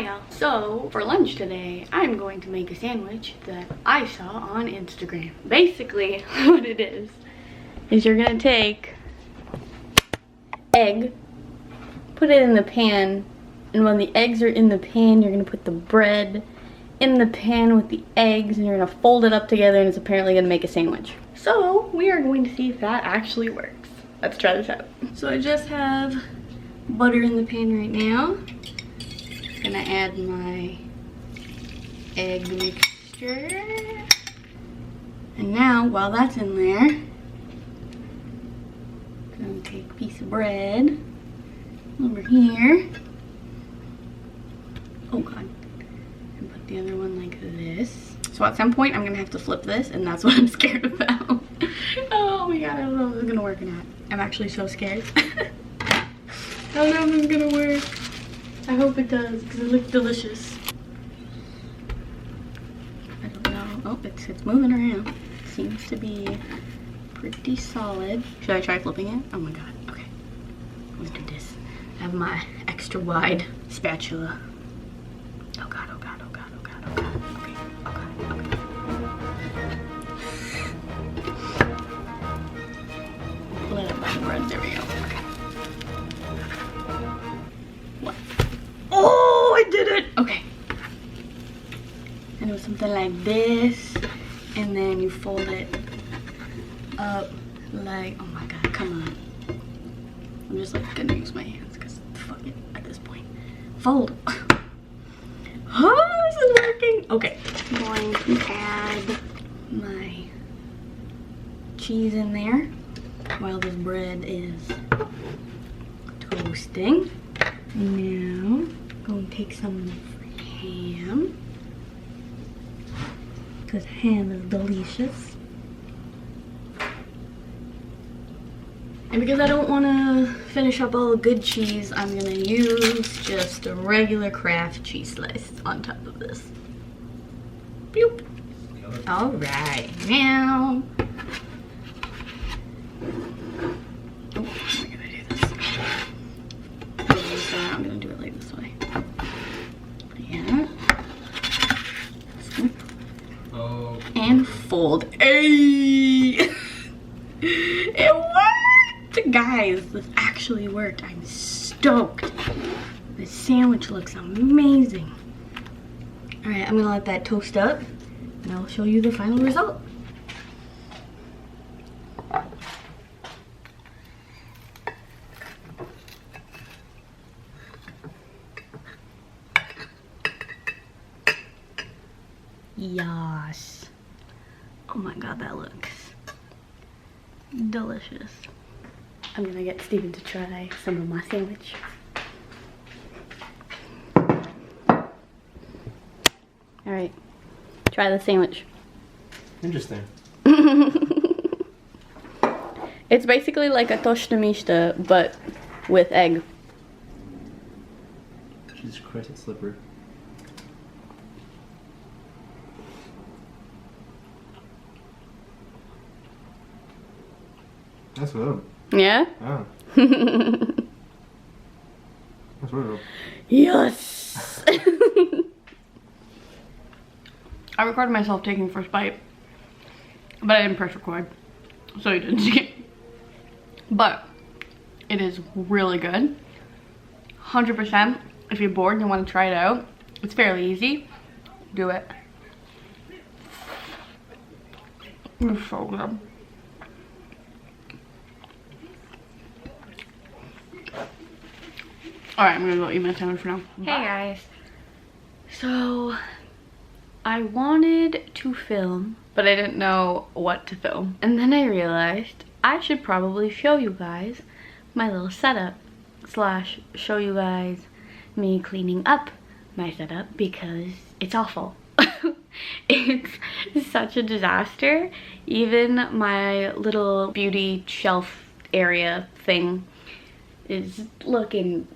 Hi y'all. So for lunch today, I'm going to make a sandwich that I saw on Instagram. Basically, what it is you're gonna take egg, put it in the pan, and when the eggs are in the pan, you're gonna put the bread in the pan with the eggs, and you're gonna fold it up together, and it's apparently gonna make a sandwich. So we are going to see if that actually works. Let's try this out. So I just have butter in the pan right now. Gonna add my egg mixture. And now, while that's in there, gonna take a piece of bread over here. Oh God. And put the other one like this. So at some point, I'm gonna have to flip this, and that's what I'm scared about. Oh my God, I don't know if this is gonna work or not. I'm actually so scared. I don't know if it's gonna work. I hope it does, because it looks delicious. I don't know. Oh, it's moving around. Seems to be pretty solid. Should I try flipping it? Oh my God. Okay. Let's do this. I have my extra wide spatula. Oh God, oh God, oh God, oh God, oh God. Okay, oh God, okay. Pull it up by the bread. There we go. Okay. What? Oh, I did it! Okay. And it was something like this. And then you fold it up like, oh my God, come on. I'm just like gonna use my hands because fuck it at this point. Fold. Oh, this is working. Okay. I'm going to add my cheese in there while this bread is toasting. Now, I'm going to take some ham, because ham is delicious. And because I don't want to finish up all the good cheese, I'm going to use just a regular Kraft cheese slice on top of this. Boop. All right, now. Oh, how am I going to do this? I'm going to do it like this way. Yeah. Scoop. Oh. And fold. Hey! It worked! Guys, this actually worked. I'm stoked. This sandwich looks amazing. Alright, I'm gonna let that toast up and I'll show you the final result. Yes. Oh my God, that looks delicious. I'm gonna get Steven to try some of my sandwich. All right, try the sandwich. Interesting. It's basically like a tosta mista, but with egg. Jesus Christ, it's slippery. That's good. Yeah? Yeah. That's really good. Yes! I recorded myself taking the first bite, but I didn't press record, so you didn't see it. But it is really good. 100%. If you're bored and you want to try it out, it's fairly easy. Do it. It's so good. Alright, I'm gonna go eat my sandwich for now. Hey guys. So, I wanted to film, but I didn't know what to film. And then I realized I should probably show you guys my little setup. Slash, show you guys me cleaning up my setup because it's awful. It's such a disaster. Even my little beauty shelf area thing is looking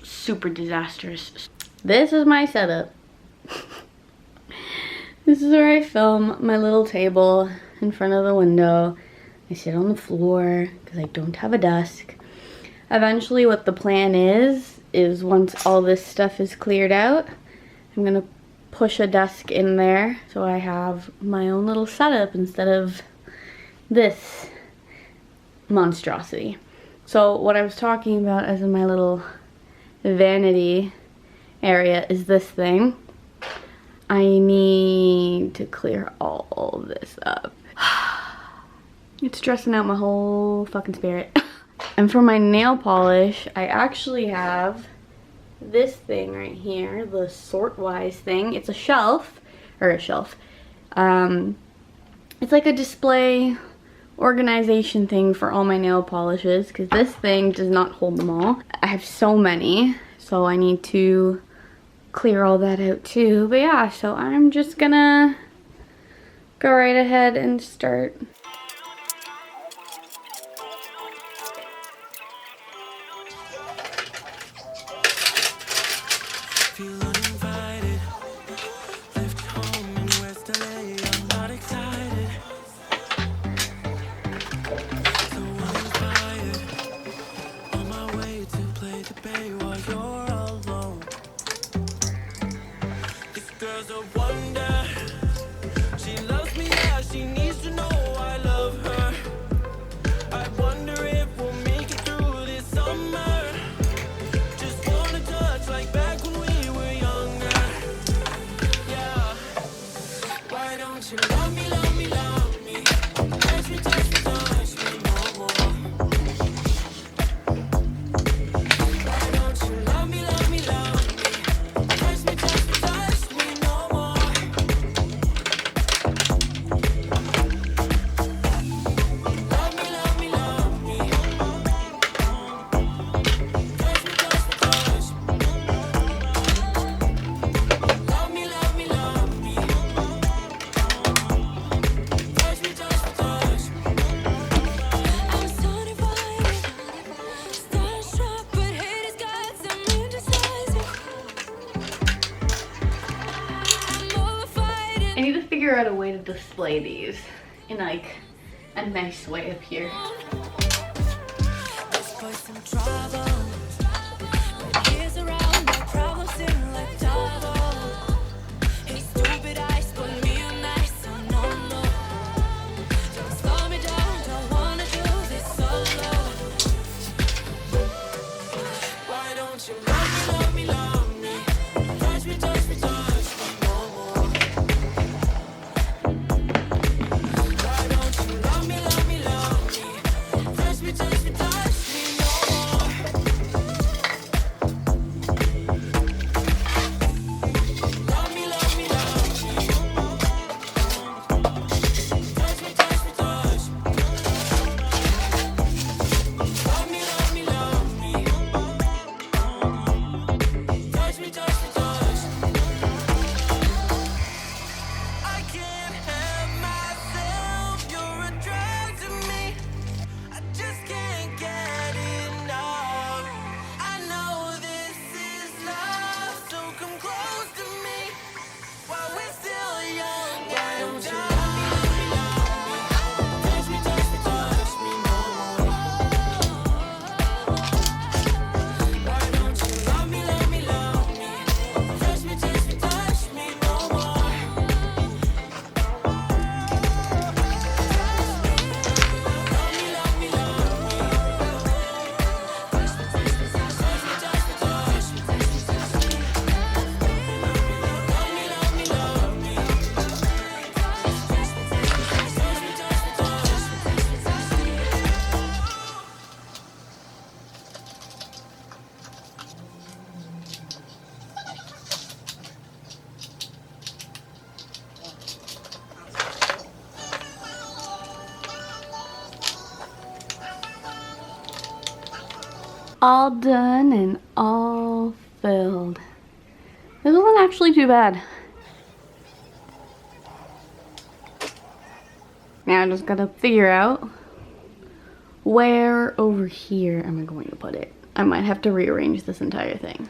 super disastrous. This is my setup. This is where I film my little table in front of the window. I sit on the floor because I don't have a desk. Eventually what the plan is is once all this stuff is cleared out, I'm gonna push a desk in there so I have my own little setup instead of this monstrosity. So what I was talking about as in my little vanity area is this thing. I need to clear all this up. It's stressing out my whole fucking spirit. And for my nail polish, I actually have this thing right here, the Sortwise thing. It's a shelf, it's like a display organization thing for all my nail polishes, because this thing does not hold them all. I have so many, so I need to clear all that out too. But yeah, so I'm just gonna go right ahead and start. I need to figure out a way to display these in like a nice way up here. All done and all filled. This wasn't actually too bad. Now I just gotta figure out where over here am I going to put it. I might have to rearrange this entire thing.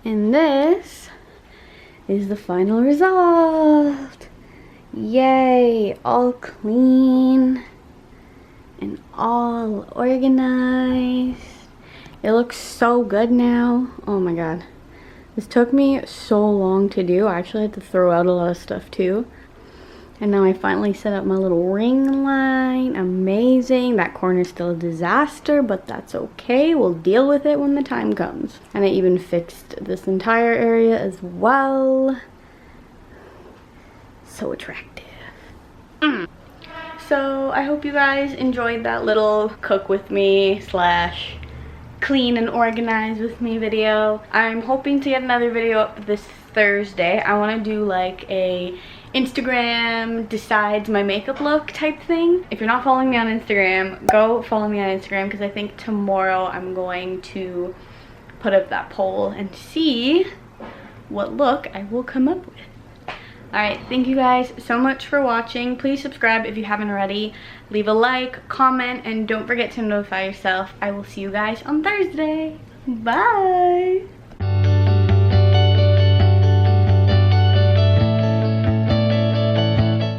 And this is the final result. Yay, all clean and all organized. It looks so good now. Oh my god. This took me so long to do. I actually had to throw out a lot of stuff too. And now I finally set up my little ring line. Amazing. That corner's still a disaster, but that's okay. We'll deal with it when the time comes. And I even fixed this entire area as well. So attractive. So I hope you guys enjoyed that little cook with me slash clean and organize with me video. I'm hoping to get another video up this Thursday. I want to do like a Instagram decides my makeup look type thing. If you're not following me on Instagram, go follow me on Instagram, because I think tomorrow I'm going to put up that poll and see what look I will come up with. Alright, thank you guys so much for watching. Please subscribe if you haven't already. Leave a like, comment, and don't forget to notify yourself. I will see you guys on Thursday. Bye!